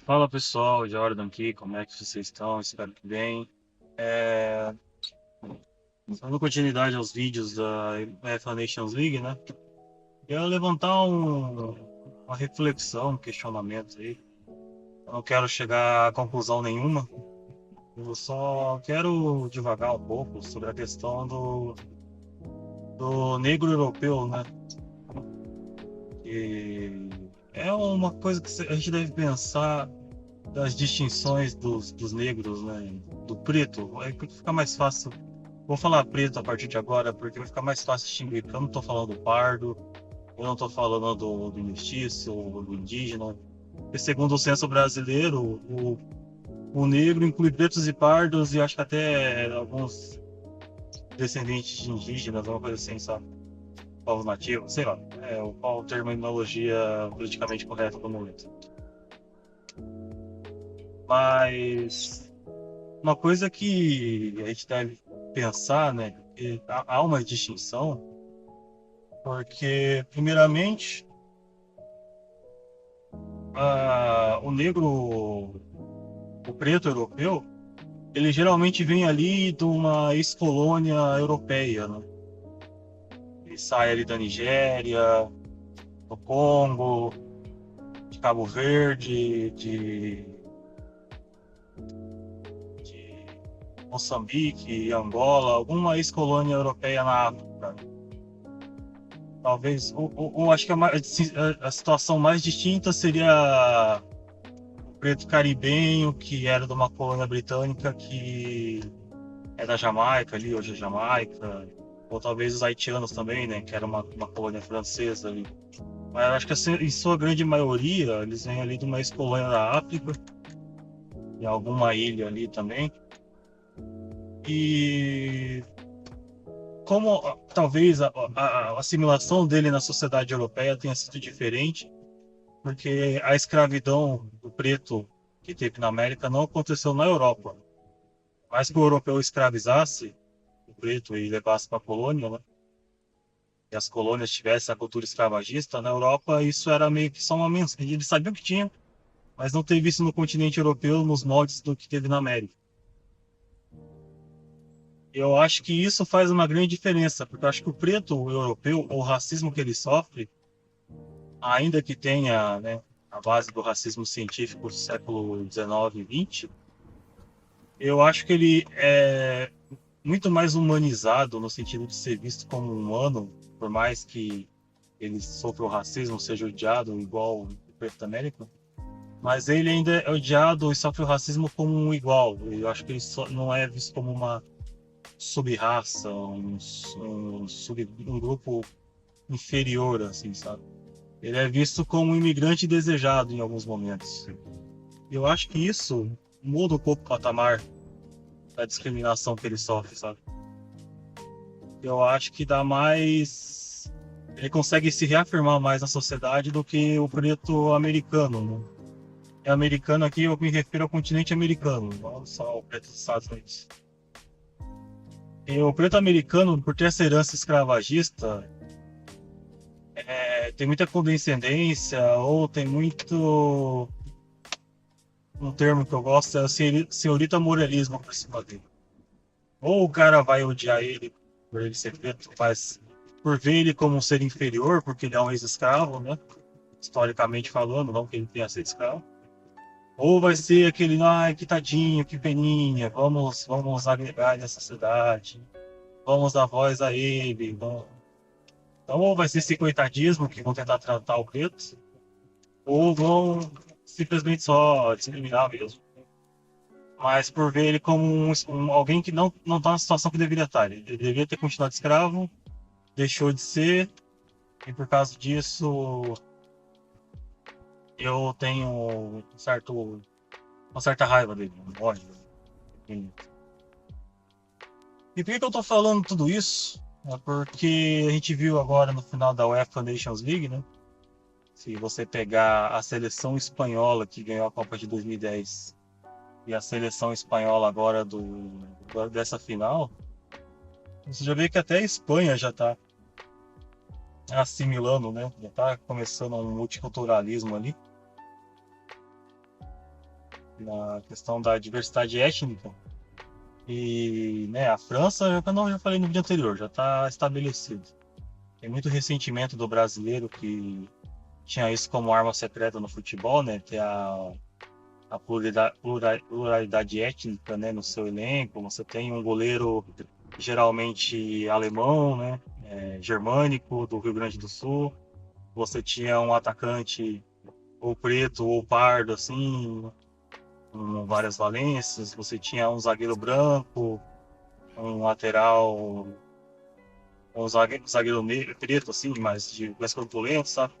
Fala pessoal, Jordan aqui, como é que vocês estão? Espero que bem. É, Dando continuidade aos vídeos da UEFA Nations League, né? Eu ia levantar uma reflexão, um questionamento aí. Eu não quero chegar a conclusão nenhuma, eu só quero divagar um pouco sobre a questão do negro europeu, né? Que é uma coisa que a gente deve pensar das distinções dos negros, né? Do preto, é que fica mais fácil. Vou falar preto a partir de agora, porque vai ficar mais fácil distinguir, porque eu não estou falando do pardo, eu não estou falando do mestiço, do indígena. Porque segundo o censo brasileiro, o negro inclui pretos e pardos e acho que até alguns descendentes de indígenas, alguma coisa assim, sabe? Povos nativos, sei lá. Qual a terminologia politicamente correta do momento. Mas uma coisa que a gente deve pensar, né? Que há uma distinção, porque, primeiramente, o negro, o preto europeu, ele geralmente vem ali de uma ex-colônia europeia, né? Ele sai ali da Nigéria, do Congo, de Cabo Verde, de Moçambique, Angola, alguma ex-colônia europeia na África. Talvez, acho que a situação mais distinta seria o preto caribenho, que era de uma colônia britânica que é da Jamaica ali, hoje é Jamaica, ou talvez os haitianos também, né, que era uma colônia francesa ali. Mas eu acho que assim, em sua grande maioria, eles vêm ali de uma ex-colônia da África, em alguma ilha ali também. E como talvez a assimilação dele na sociedade europeia tenha sido diferente, porque a escravidão do preto que teve na América não aconteceu na Europa. Mas que o europeu escravizasse o preto e levasse para a colônia, né? E as colônias tivessem a cultura escravagista, na Europa isso era meio que só uma menção. Eles sabiam que tinha, mas não teve isso no continente europeu nos moldes do que teve na América. Eu acho que isso faz uma grande diferença, porque eu acho que o preto europeu, o racismo que ele sofre, ainda que tenha, né, a base do racismo científico do século XIX e XX, eu acho que ele é muito mais humanizado no sentido de ser visto como humano, por mais que ele sofra o racismo, seja odiado igual o preto da América, mas ele ainda é odiado e sofre o racismo como um igual. Eu acho que ele só não é visto como uma sub-raça, um grupo inferior, assim, sabe? Ele é visto como um imigrante desejado em alguns momentos. Eu acho que isso muda um pouco o patamar da discriminação que ele sofre, sabe? Eu acho que dá mais. Ele consegue se reafirmar mais na sociedade do que o preto americano, né? É americano aqui, eu me refiro ao continente americano, não só o preto dos Estados Unidos. E o preto americano, por ter essa herança escravagista, tem muita condescendência, ou tem muito. Um termo que eu gosto é o senhorita moralismo por cima dele. Ou o cara vai odiar ele por ele ser preto, mas por ver ele como um ser inferior, porque ele é um ex-escravo, né? Historicamente falando, não que ele tenha sido escravo. Ou vai ser aquele, ai, que tadinho, que peninha, vamos agregar nessa cidade, vamos dar voz a ele. Então, ou vai ser esse coitadismo que vão tentar tratar o preto, ou vão simplesmente só discriminar mesmo. Mas por ver ele como alguém que não está na situação que deveria estar. Ele deveria ter continuado escravo, deixou de ser, e por causa disso eu tenho uma certa raiva dele, um ódio. E por que eu tô falando tudo isso? É porque a gente viu agora no final da UEFA Nations League, né? Se você pegar a seleção espanhola que ganhou a Copa de 2010 e a seleção espanhola agora dessa final, você já vê que até a Espanha já tá assimilando, né? Já tá começando um multiculturalismo ali. na questão da diversidade étnica. E, né, a França, eu já falei no vídeo anterior, já está estabelecido. Tem muito ressentimento do brasileiro que tinha isso como arma secreta no futebol, né? Ter a pluralidade étnica, né, no seu elenco. Você tem um goleiro geralmente alemão, né? Germânico, do Rio Grande do Sul. Você tinha um atacante ou preto ou pardo, assim, com várias valências. Você tinha um zagueiro branco, um lateral, um zagueiro preto, assim, mais corpulento, sabe?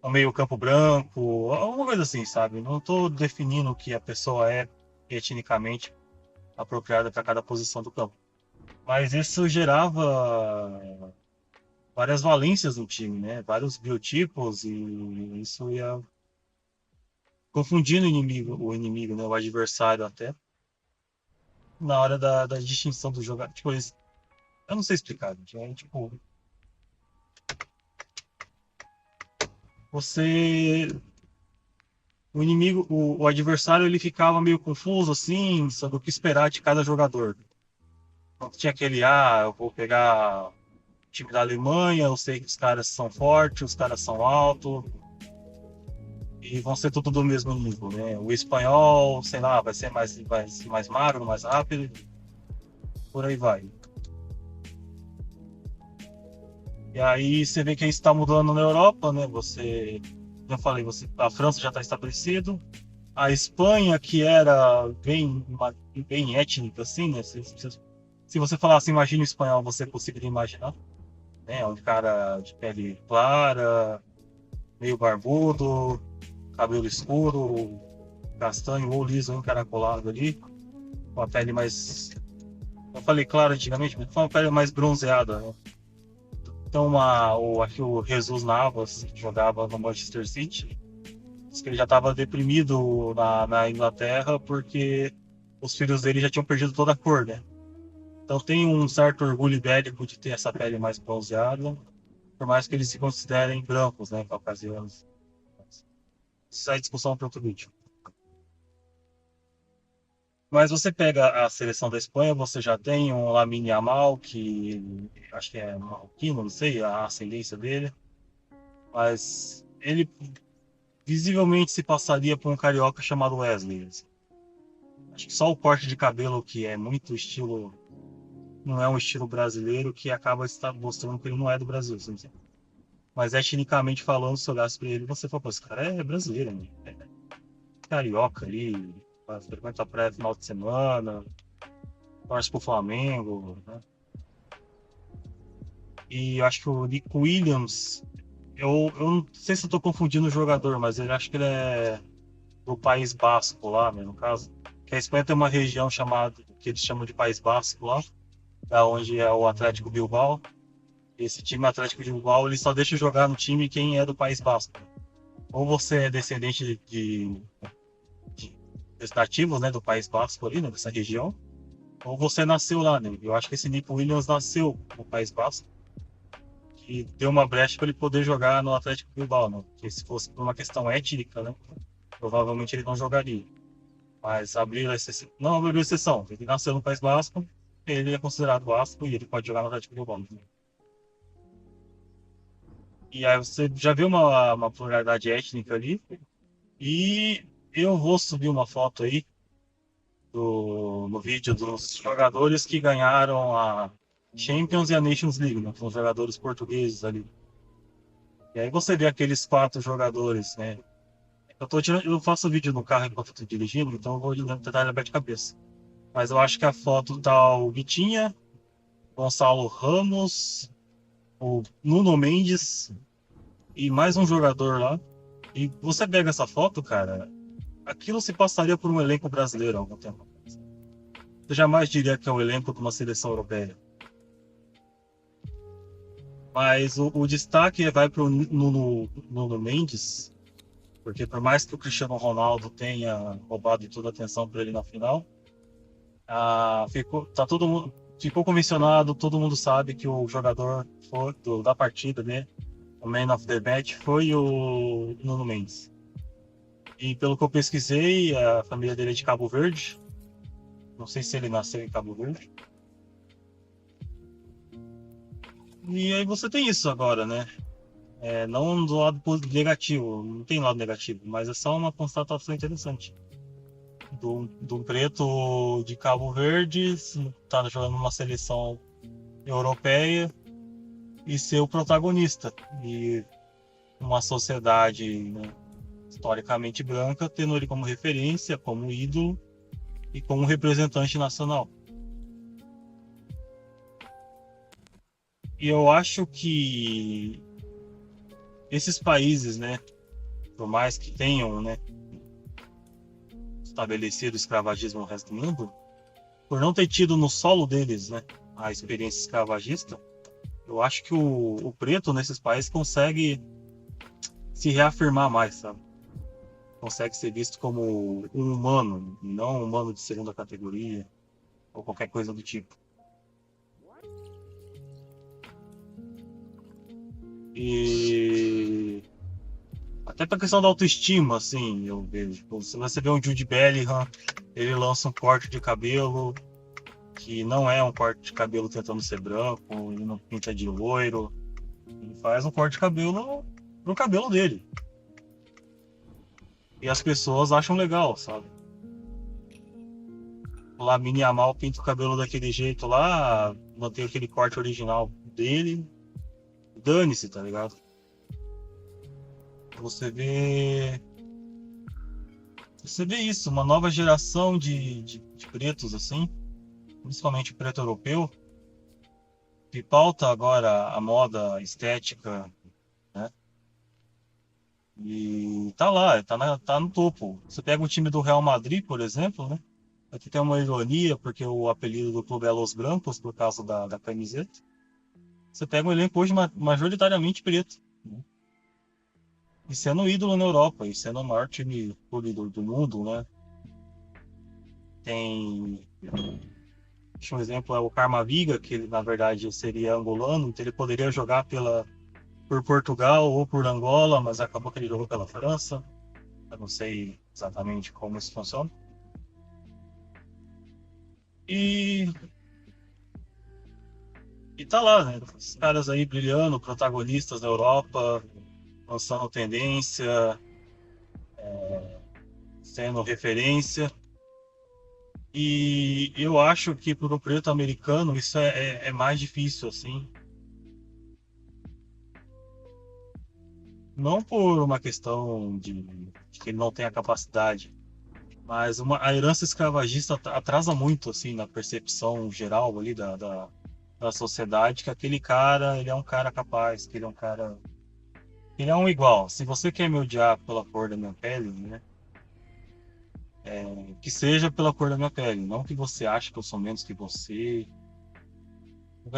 Um meio campo branco, alguma coisa assim, sabe? Não estou definindo o que a pessoa é etnicamente apropriada para cada posição do campo. Mas isso gerava várias valências no time, né? Vários biotipos e isso ia confundindo o inimigo, né? O adversário até na hora da distinção do jogador. Tipo, eu não sei explicar, gente. Tipo, você o adversário ele ficava meio confuso assim, sobre o que esperar de cada jogador. Então, tinha aquele, eu vou pegar o time da Alemanha, eu sei que os caras são fortes, os caras são altos e vão ser tudo do mesmo nível, né? O espanhol, sei lá, vai ser mais magro, mais rápido, por aí vai. E aí você vê que isso está mudando na Europa, né? Já falei, a França já está estabelecido. A Espanha, que era bem étnica, assim, né? Se você falasse, imagina o espanhol, você conseguiria imaginar, né? Um cara de pele clara, meio barbudo, cabelo escuro, castanho ou liso, encaracolado ali, com a pele mais. Eu falei clara antigamente, mas com uma pele mais bronzeada, né? Então, acho que o Jesus Navas que jogava no Manchester City. Diz que ele já estava deprimido na Inglaterra porque os filhos dele já tinham perdido toda a cor, né? Então tem um certo orgulho bélico de ter essa pele mais bronzeada, por mais que eles se considerem brancos, né, caucasianos. Isso é discussão para outro vídeo. Mas você pega a seleção da Espanha, você já tem um Lamine Yamal, que acho que é marroquino, não sei a ascendência dele, mas ele visivelmente se passaria por um carioca chamado Wesley. Assim. Acho que só o corte de cabelo, que é muito estilo, não é um estilo brasileiro, que acaba mostrando que ele não é do Brasil, assim. Mas etnicamente falando, se olhasse pra ele, você fala, pô, esse cara é brasileiro, né? É carioca ali, frequenta a praia no final de semana, torce pro Flamengo, né? E eu acho que o Nico Williams, eu não sei se eu tô confundindo o jogador, mas eu acho que ele é do País Basco lá, né, no caso. Que a Espanha tem uma região chamada, que eles chamam de País Basco lá, da onde é o Atlético Bilbao. Esse time Atlético Bilbao, ele só deixa jogar no time quem é do País Basco. Ou você é descendente de nativos, né, do País Basco ali, né, dessa região, ou você nasceu lá, né? Eu acho que esse Nico Williams nasceu no País Basco, que deu uma brecha para ele poder jogar no Atlético Bilbao, né? Porque se fosse por uma questão étnica, né, provavelmente ele não jogaria. Mas abriu exceção, não abriu exceção. Ele nasceu no País Basco, ele é considerado basco e ele pode jogar no Atlético Bilbao. Né? E aí você já viu uma pluralidade étnica ali. E eu vou subir uma foto aí no vídeo dos jogadores que ganharam a Champions e a Nations League, né? São os jogadores portugueses ali. E aí você vê aqueles quatro jogadores, né? Eu faço vídeo no carro enquanto eu tô dirigindo, então eu vou tentar lembrar de cabeça. Mas eu acho que a foto tá o Vitinha, Gonçalo Ramos, o Nuno Mendes e mais um jogador lá. E você pega essa foto, cara, aquilo se passaria por um elenco brasileiro há algum tempo. Eu jamais diria que é o elenco de uma seleção europeia. Mas o destaque vai para o Nuno Mendes, porque por mais que o Cristiano Ronaldo tenha roubado toda a atenção para ele na final, ficou convencionado, todo mundo sabe que o jogador da partida, né, o Man of the Match, foi o Nuno Mendes. E pelo que eu pesquisei, a família dele é de Cabo Verde. Não sei se ele nasceu em Cabo Verde. E aí você tem isso agora, né? Não do lado negativo, não tem lado negativo, mas é só uma constatação interessante. Do preto de Cabo Verde, tá jogando uma seleção europeia e ser o protagonista. E uma sociedade, né, historicamente branca, tendo ele como referência, como ídolo e como representante nacional. E eu acho que esses países, né, por mais que tenham, né, estabelecido o escravagismo no resto do mundo, por não ter tido no solo deles, né, a experiência escravagista, eu acho que o preto nesses países consegue se reafirmar mais, sabe? Consegue ser visto como um humano, e não um humano de segunda categoria ou qualquer coisa do tipo. E até pra questão da autoestima, assim, eu vejo. Se você vê um Jude Bellingham, ele lança um corte de cabelo que não é um corte de cabelo tentando ser branco, ele não pinta de loiro, ele faz um corte de cabelo pro cabelo dele. E as pessoas acham legal, sabe? O Lamine Yamal pinta o cabelo daquele jeito lá, mantém aquele corte original dele, dane-se, tá ligado? Você vê, você vê isso, uma nova geração de pretos, assim, principalmente preto europeu, que pauta agora a moda estética, né? E tá lá, tá no topo. Você pega o time do Real Madrid, por exemplo, né? Aqui tem uma ironia, porque o apelido do clube é Los Blancos, por causa da camiseta. Você pega um elenco hoje majoritariamente preto, né? E sendo um ídolo na Europa, e sendo o maior time clube do mundo, né? Tem, deixa um exemplo, é o Camavinga, que ele na verdade seria angolano, então ele poderia jogar por Portugal ou por Angola, mas acabou que ele jogou pela França. Eu não sei exatamente como isso funciona. E, e tá lá, né? Os caras aí brilhando, protagonistas da Europa, lançando tendência, sendo referência. E eu acho que para o preto americano isso é mais difícil, assim. Não por uma questão de que ele não tem a capacidade, mas a herança escravagista atrasa muito, assim, na percepção geral ali da sociedade, que aquele cara, ele é um cara capaz, que ele é um cara... Ele é um igual. Se você quer me odiar pela cor da minha pele, né? Que seja pela cor da minha pele, não que você ache que eu sou menos que você.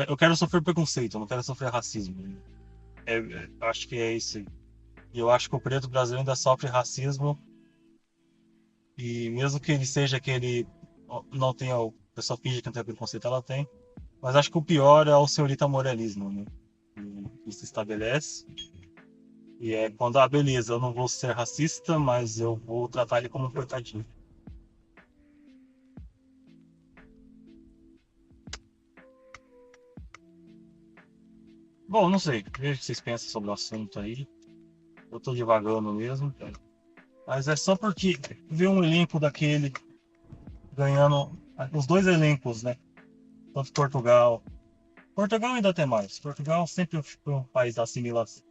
Eu quero sofrer preconceito, eu não quero sofrer racismo. Eu acho que é isso. E eu acho que o preto brasileiro ainda sofre racismo, e mesmo que ele seja aquele. Não tenha. O pessoal finge que não tem preconceito, ela tem. Mas acho que o pior é o senhorita moralismo, né? Que se estabelece. E é quando, beleza, eu não vou ser racista, mas eu vou tratar ele como um coitadinho. Bom, não sei. Veja o que vocês pensam sobre o assunto aí. Eu tô divagando mesmo. Mas é só porque ver um elenco daquele ganhando. Os dois elencos, né? Tanto Portugal. Portugal ainda tem mais. Portugal sempre foi um país da assimilação.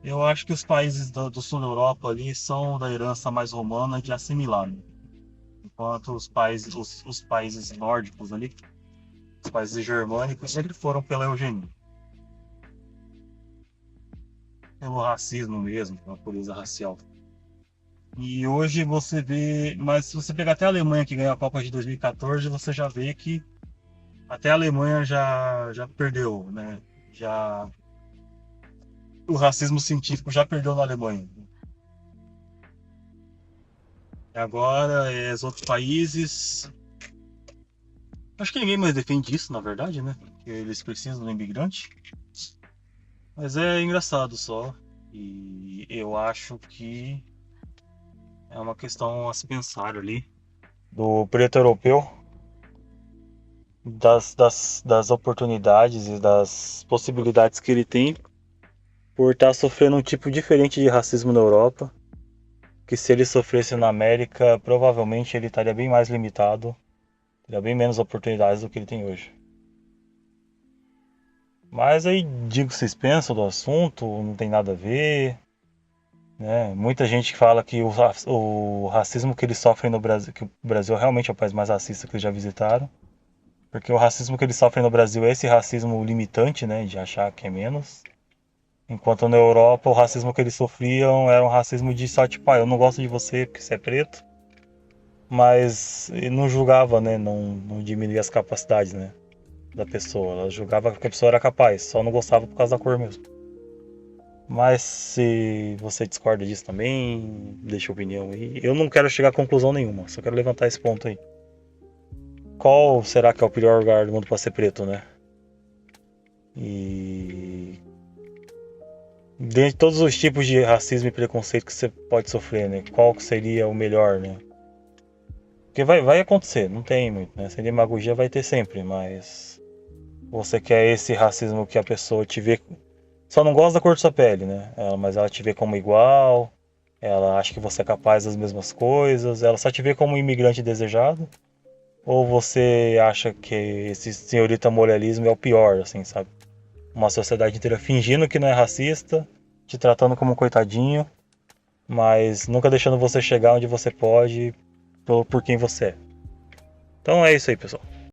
Eu acho que os países do sul da Europa ali são da herança mais romana de assimilar, né? Enquanto os países nórdicos ali, os países germânicos, sempre foram pela eugenia, pelo racismo mesmo, pela pureza racial. E hoje você vê, mas se você pegar até a Alemanha que ganhou a Copa de 2014, você já vê que até a Alemanha já perdeu, né? Já, o racismo científico já perdeu na Alemanha. Agora, os outros países. Acho que ninguém mais defende isso, na verdade, né? Que eles precisam do imigrante. Mas é engraçado só. E eu acho que. É uma questão a se pensar ali. Do preto europeu, das oportunidades e das possibilidades que ele tem por estar sofrendo um tipo diferente de racismo na Europa, que se ele sofresse na América, provavelmente ele estaria bem mais limitado, teria bem menos oportunidades do que ele tem hoje. Mas aí digo o que vocês pensam do assunto, não tem nada a ver, né? Muita gente fala que o racismo que eles sofrem no Brasil, que o Brasil realmente é o país mais racista que eles já visitaram, porque o racismo que eles sofrem no Brasil é esse racismo limitante, né, de achar que é menos. Enquanto na Europa o racismo que eles sofriam era um racismo de só tipo, eu não gosto de você porque você é preto, mas não julgava, né, não diminuía as capacidades, né, da pessoa. Ela julgava que a pessoa era capaz, só não gostava por causa da cor mesmo. Mas se você discorda disso também, deixa a opinião aí. Eu não quero chegar a conclusão nenhuma, só quero levantar esse ponto aí. Qual será que é o pior lugar do mundo para ser preto, né? E dentre todos os tipos de racismo e preconceito que você pode sofrer, né? Qual que seria o melhor, né? Porque vai acontecer, não tem muito, né? Sem demagogia vai ter sempre, mas você quer esse racismo que a pessoa te vê. Só não gosta da cor da sua pele, né? Mas ela te vê como igual, ela acha que você é capaz das mesmas coisas, ela só te vê como um imigrante desejado. Ou você acha que esse senhorita moralismo é o pior, assim, sabe? Uma sociedade inteira fingindo que não é racista, te tratando como um coitadinho, mas nunca deixando você chegar onde você pode por quem você é. Então é isso aí, pessoal.